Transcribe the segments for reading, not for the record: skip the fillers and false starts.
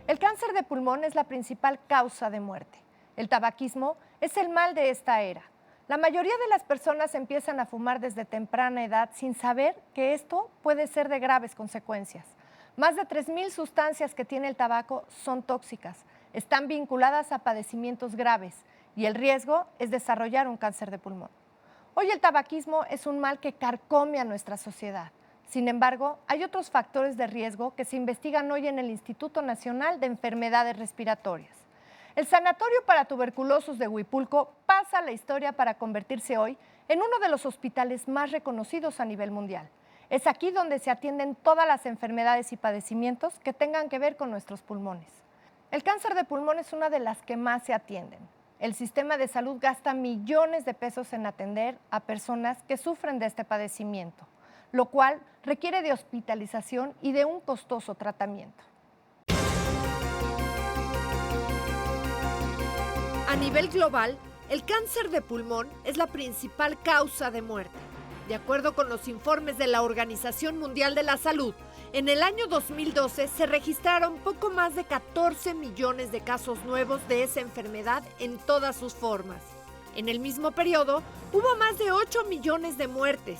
El cáncer de pulmón es la principal causa de muerte. El tabaquismo es el mal de esta era. La mayoría de las personas empiezan a fumar desde temprana edad sin saber que esto puede ser de graves consecuencias. Más de 3,000 sustancias que tiene el tabaco son tóxicas, están vinculadas a padecimientos graves y el riesgo es desarrollar un cáncer de pulmón. Hoy el tabaquismo es un mal que carcome a nuestra sociedad. Sin embargo, hay otros factores de riesgo que se investigan hoy en el Instituto Nacional de Enfermedades Respiratorias. El Sanatorio para Tuberculosos de Huipulco pasa a la historia para convertirse hoy en uno de los hospitales más reconocidos a nivel mundial. Es aquí donde se atienden todas las enfermedades y padecimientos que tengan que ver con nuestros pulmones. El cáncer de pulmón es una de las que más se atienden. El sistema de salud gasta millones de pesos en atender a personas que sufren de este padecimiento, lo cual requiere de hospitalización y de un costoso tratamiento. A nivel global, el cáncer de pulmón es la principal causa de muerte. De acuerdo con los informes de la Organización Mundial de la Salud, en el año 2012 se registraron poco más de 14 millones de casos nuevos de esa enfermedad en todas sus formas. En el mismo periodo, hubo más de 8 millones de muertes.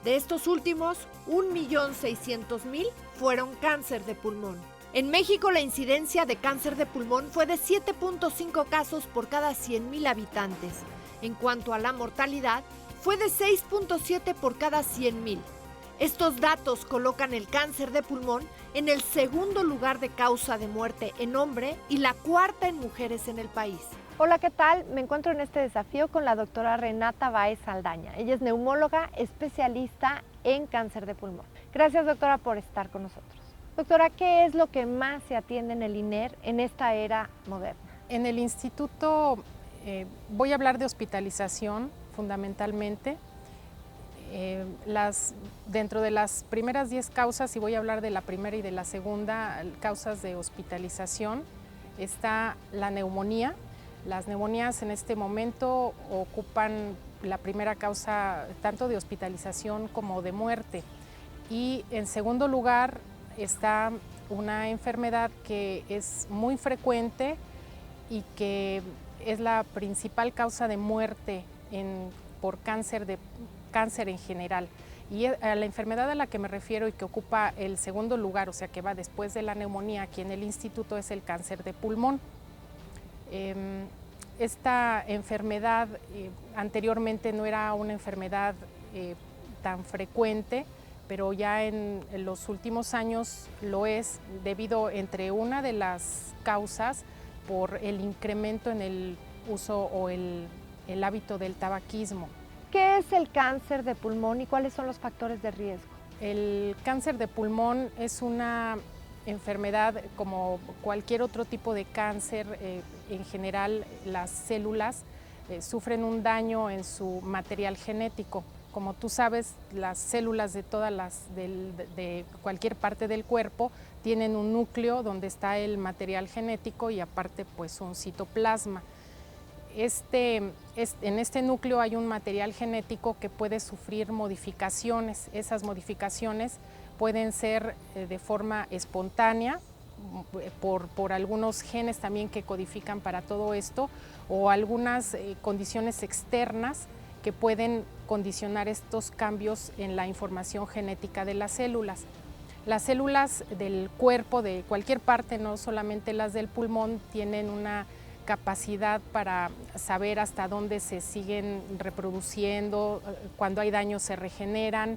De estos últimos, 1.600.000 fueron cáncer de pulmón. En México, la incidencia de cáncer de pulmón fue de 7.5 casos por cada 100.000 habitantes. En cuanto a la mortalidad, fue de 6.7 por cada 100.000. Estos datos colocan el cáncer de pulmón en el segundo lugar de causa de muerte en hombre y la cuarta en mujeres en el país. Hola, ¿qué tal? Me encuentro en este desafío con la doctora Renata Báez Saldaña. Ella es neumóloga especialista en cáncer de pulmón. Gracias, doctora, por estar con nosotros. Doctora, ¿qué es lo que más se atiende en el INER en esta era moderna? En el instituto voy a hablar de hospitalización fundamentalmente. Dentro de las primeras 10 causas, y voy a hablar de la primera y de la segunda, causas de hospitalización, está la neumonía. Las neumonías en este momento ocupan la primera causa tanto de hospitalización como de muerte. Y en segundo lugar está una enfermedad que es muy frecuente y que es la principal causa de muerte por cáncer en general. Y a la enfermedad a la que me refiero y que ocupa el segundo lugar, o sea que va después de la neumonía aquí en el instituto, es el cáncer de pulmón. Esta enfermedad anteriormente no era una enfermedad tan frecuente, pero ya en los últimos años lo es debido, entre una de las causas, por el incremento en el uso o el hábito del tabaquismo. ¿Qué es el cáncer de pulmón y cuáles son los factores de riesgo? El cáncer de pulmón es una enfermedad como cualquier otro tipo de cáncer. En general, las células sufren un daño en su material genético. Como tú sabes, las células de de cualquier parte del cuerpo tienen un núcleo donde está el material genético y aparte pues un citoplasma. En este núcleo hay un material genético que puede sufrir modificaciones. Esas modificaciones pueden ser de forma espontánea, por algunos genes también que codifican para todo esto, o algunas condiciones externas que pueden condicionar estos cambios en la información genética de las células. Las células del cuerpo, de cualquier parte, no solamente las del pulmón, tienen una capacidad para saber hasta dónde se siguen reproduciendo, cuando hay daño se regeneran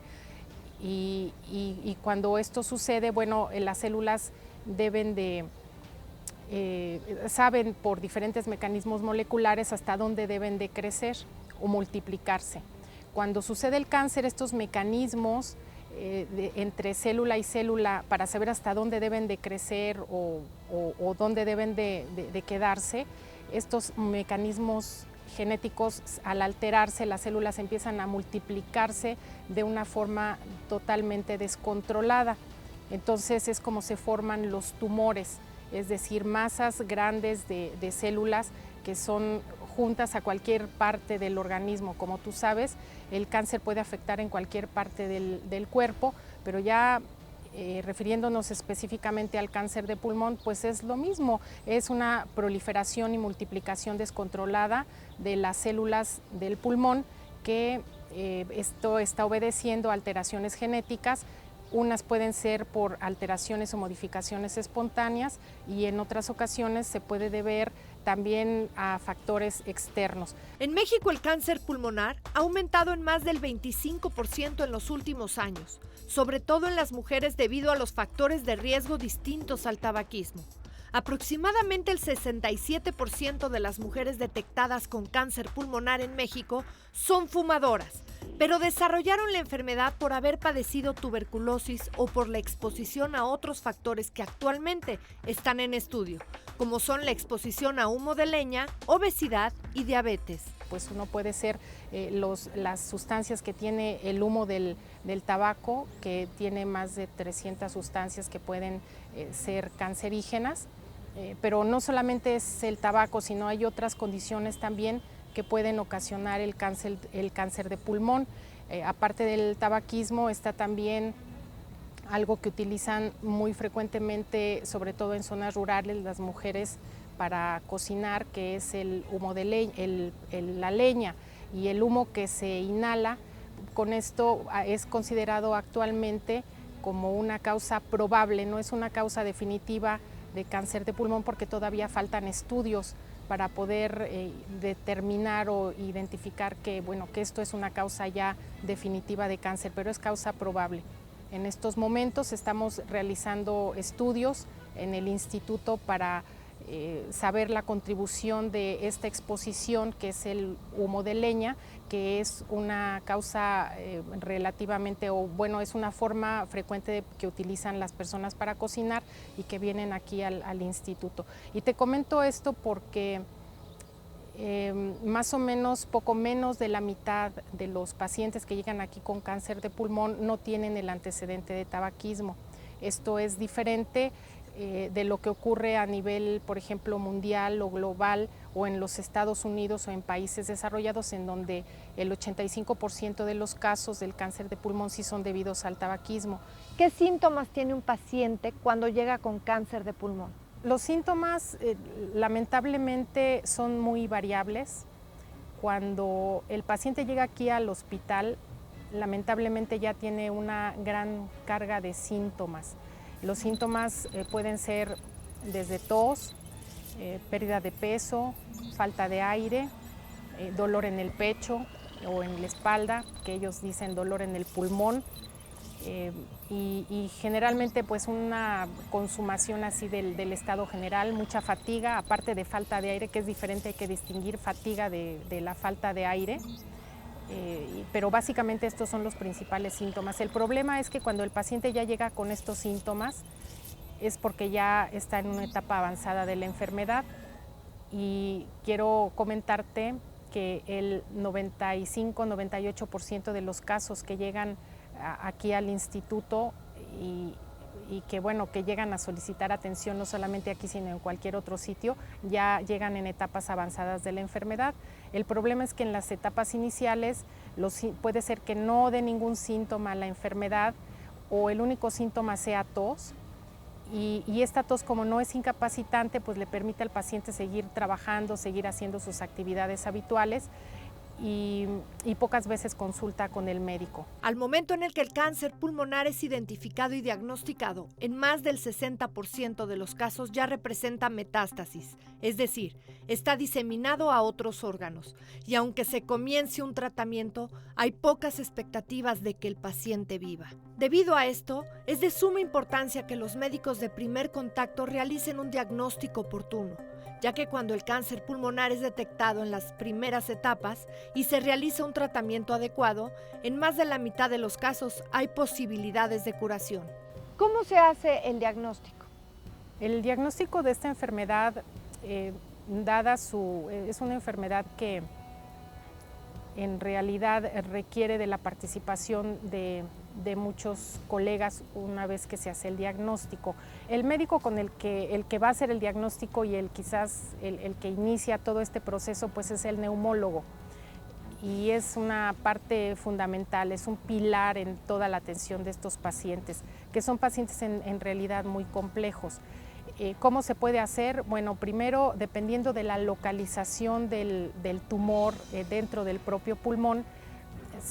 y cuando esto sucede, bueno, las células saben por diferentes mecanismos moleculares hasta dónde deben de crecer o multiplicarse. Cuando sucede el cáncer, estos mecanismos entre célula y célula para saber hasta dónde deben de crecer o dónde deben de quedarse, estos mecanismos genéticos, al alterarse, las células empiezan a multiplicarse de una forma totalmente descontrolada. Entonces es como se forman los tumores, es decir, masas grandes de células que son juntas a cualquier parte del organismo. Como tú sabes, el cáncer puede afectar en cualquier parte del cuerpo, pero ya refiriéndonos específicamente al cáncer de pulmón, pues es lo mismo, es una proliferación y multiplicación descontrolada de las células del pulmón que esto está obedeciendo a alteraciones genéticas. Unas pueden ser por alteraciones o modificaciones espontáneas y en otras ocasiones se puede deber también a factores externos. En México el cáncer pulmonar ha aumentado en más del 25% en los últimos años, sobre todo en las mujeres debido a los factores de riesgo distintos al tabaquismo. Aproximadamente el 67% de las mujeres detectadas con cáncer pulmonar en México son fumadoras, pero desarrollaron la enfermedad por haber padecido tuberculosis o por la exposición a otros factores que actualmente están en estudio, como son la exposición a humo de leña, obesidad y diabetes. Pues uno puede ser las sustancias que tiene el humo del tabaco, que tiene más de 300 sustancias que pueden ser cancerígenas, pero no solamente es el tabaco, sino hay otras condiciones también que pueden ocasionar el cáncer de pulmón. Aparte del tabaquismo está también algo que utilizan muy frecuentemente, sobre todo en zonas rurales, las mujeres para cocinar, que es el humo de la leña y el humo que se inhala. Con esto es considerado actualmente como una causa probable, no es una causa definitiva de cáncer de pulmón porque todavía faltan estudios para poder determinar o identificar que esto es una causa ya definitiva de cáncer, pero es causa probable. En estos momentos estamos realizando estudios en el instituto para saber la contribución de esta exposición, que es el humo de leña, que es una causa relativamente, es una forma frecuente que utilizan las personas para cocinar y que vienen aquí al instituto. Y te comento esto porque más o menos, poco menos de la mitad de los pacientes que llegan aquí con cáncer de pulmón no tienen el antecedente de tabaquismo. Esto es diferente de lo que ocurre a nivel, por ejemplo, mundial o global, o en los Estados Unidos o en países desarrollados, en donde el 85% de los casos del cáncer de pulmón sí son debidos al tabaquismo. ¿Qué síntomas tiene un paciente cuando llega con cáncer de pulmón? Los síntomas lamentablemente son muy variables. Cuando el paciente llega aquí al hospital, lamentablemente ya tiene una gran carga de síntomas. Los síntomas pueden ser desde tos, pérdida de peso, falta de aire, dolor en el pecho o en la espalda, que ellos dicen dolor en el pulmón, y generalmente pues una consumación así del estado general, mucha fatiga, aparte de falta de aire, que es diferente, hay que distinguir fatiga de la falta de aire. Pero básicamente estos son los principales síntomas. El problema es que cuando el paciente ya llega con estos síntomas es porque ya está en una etapa avanzada de la enfermedad, y quiero comentarte que el 95-98% de los casos que llegan aquí al instituto y que llegan a solicitar atención no solamente aquí sino en cualquier otro sitio, ya llegan en etapas avanzadas de la enfermedad. El problema es que en las etapas iniciales puede ser que no dé ningún síntoma la enfermedad, o el único síntoma sea tos, y esta tos, como no es incapacitante, pues le permite al paciente seguir trabajando, seguir haciendo sus actividades habituales, y pocas veces consulta con el médico. Al momento en el que el cáncer pulmonar es identificado y diagnosticado, en más del 60% de los casos ya representa metástasis, es decir, está diseminado a otros órganos, y aunque se comience un tratamiento, hay pocas expectativas de que el paciente viva. Debido a esto, es de suma importancia que los médicos de primer contacto realicen un diagnóstico oportuno, ya que cuando el cáncer pulmonar es detectado en las primeras etapas y se realiza un tratamiento adecuado, en más de la mitad de los casos hay posibilidades de curación. ¿Cómo se hace el diagnóstico? El diagnóstico de esta enfermedad, es una enfermedad que en realidad requiere de la participación de muchos colegas una vez que se hace el diagnóstico. El médico con el que va a hacer el diagnóstico y el que inicia todo este proceso, pues es el neumólogo. y es una parte fundamental, es un pilar en toda la atención de estos pacientes, que son pacientes en realidad muy complejos. ¿Cómo se puede hacer? Bueno, primero, dependiendo de la localización del tumor dentro del propio pulmón,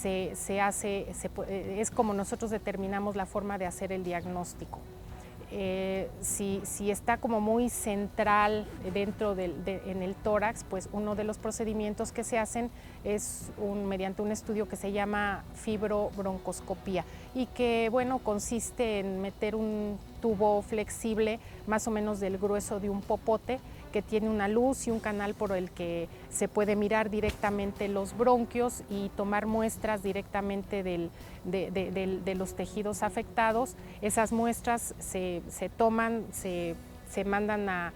es como nosotros determinamos la forma de hacer el diagnóstico. Si está como muy central dentro en el tórax, pues uno de los procedimientos que se hacen es mediante un estudio que se llama fibrobroncoscopía y que, bueno, consiste en meter un tubo flexible más o menos del grueso de un popote que tiene una luz y un canal por el que se puede mirar directamente los bronquios y tomar muestras directamente de los tejidos afectados. Esas muestras se toman, se mandan a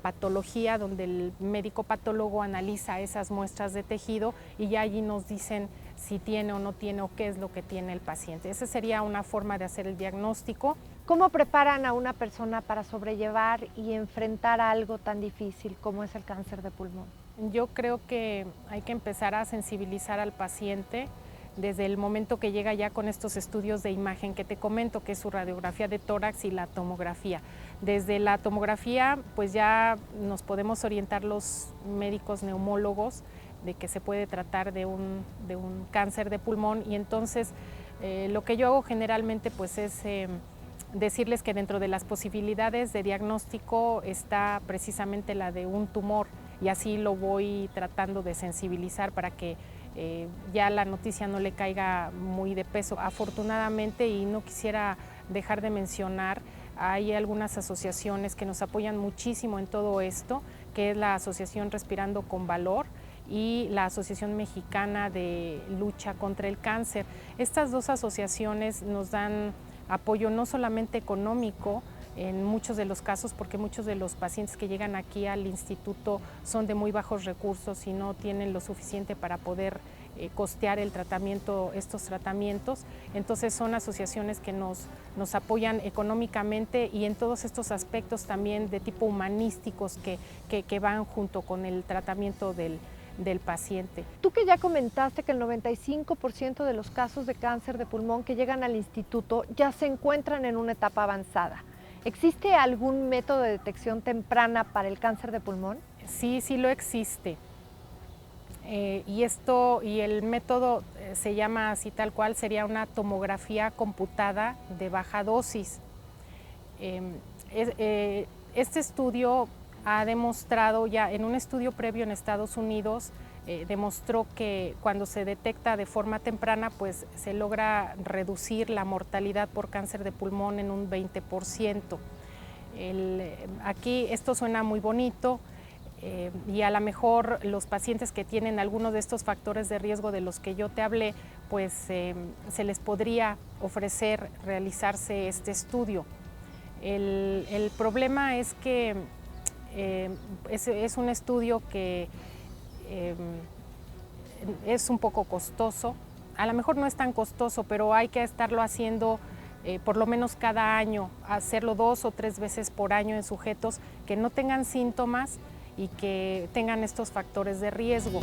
patología, donde el médico patólogo analiza esas muestras de tejido y ya allí nos dicen si tiene o no tiene o qué es lo que tiene el paciente. Esa sería una forma de hacer el diagnóstico. ¿Cómo preparan a una persona para sobrellevar y enfrentar algo tan difícil como es el cáncer de pulmón? Yo creo que hay que empezar a sensibilizar al paciente desde el momento que llega ya con estos estudios de imagen que te comento, que es su radiografía de tórax y la tomografía. Desde la tomografía, pues ya nos podemos orientar los médicos neumólogos de que se puede tratar de un cáncer de pulmón, y entonces lo que yo hago generalmente pues es decirles que dentro de las posibilidades de diagnóstico está precisamente la de un tumor, y así lo voy tratando de sensibilizar para que ya la noticia no le caiga muy de peso. Afortunadamente, y no quisiera dejar de mencionar, hay algunas asociaciones que nos apoyan muchísimo en todo esto, que es la Asociación Respirando con Valor y la Asociación Mexicana de Lucha contra el Cáncer. Estas dos asociaciones nos dan apoyo no solamente económico en muchos de los casos, porque muchos de los pacientes que llegan aquí al instituto son de muy bajos recursos y no tienen lo suficiente para poder costear estos tratamientos. Entonces son asociaciones que nos apoyan económicamente y en todos estos aspectos también de tipo humanísticos que van junto con el tratamiento del paciente. Tú que ya comentaste que el 95% de los casos de cáncer de pulmón que llegan al instituto ya se encuentran en una etapa avanzada. ¿Existe algún método de detección temprana para el cáncer de pulmón? Sí, sí lo existe. Y el método se llama así tal cual, sería una tomografía computada de baja dosis. Este estudio ha demostrado ya, en un estudio previo en Estados Unidos, demostró que cuando se detecta de forma temprana, pues se logra reducir la mortalidad por cáncer de pulmón en un 20%. Aquí esto suena muy bonito, y a lo mejor los pacientes que tienen algunos de estos factores de riesgo de los que yo te hablé, pues se les podría ofrecer realizarse este estudio. El problema es que es un estudio que es un poco costoso. A lo mejor no es tan costoso, pero hay que estarlo haciendo por lo menos cada año, hacerlo 2 o 3 veces por año en sujetos que no tengan síntomas y que tengan estos factores de riesgo.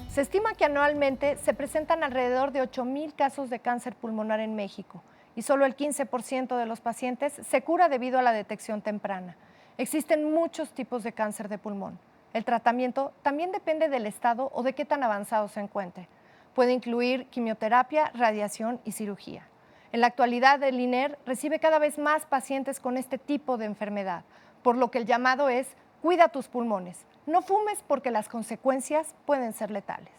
Se estima que anualmente se presentan alrededor de 8,000 casos de cáncer pulmonar en México y solo el 15% de los pacientes se cura debido a la detección temprana. Existen muchos tipos de cáncer de pulmón. El tratamiento también depende del estado o de qué tan avanzado se encuentre. Puede incluir quimioterapia, radiación y cirugía. En la actualidad, el INER recibe cada vez más pacientes con este tipo de enfermedad, por lo que el llamado es: cuida tus pulmones. No fumes porque las consecuencias pueden ser letales.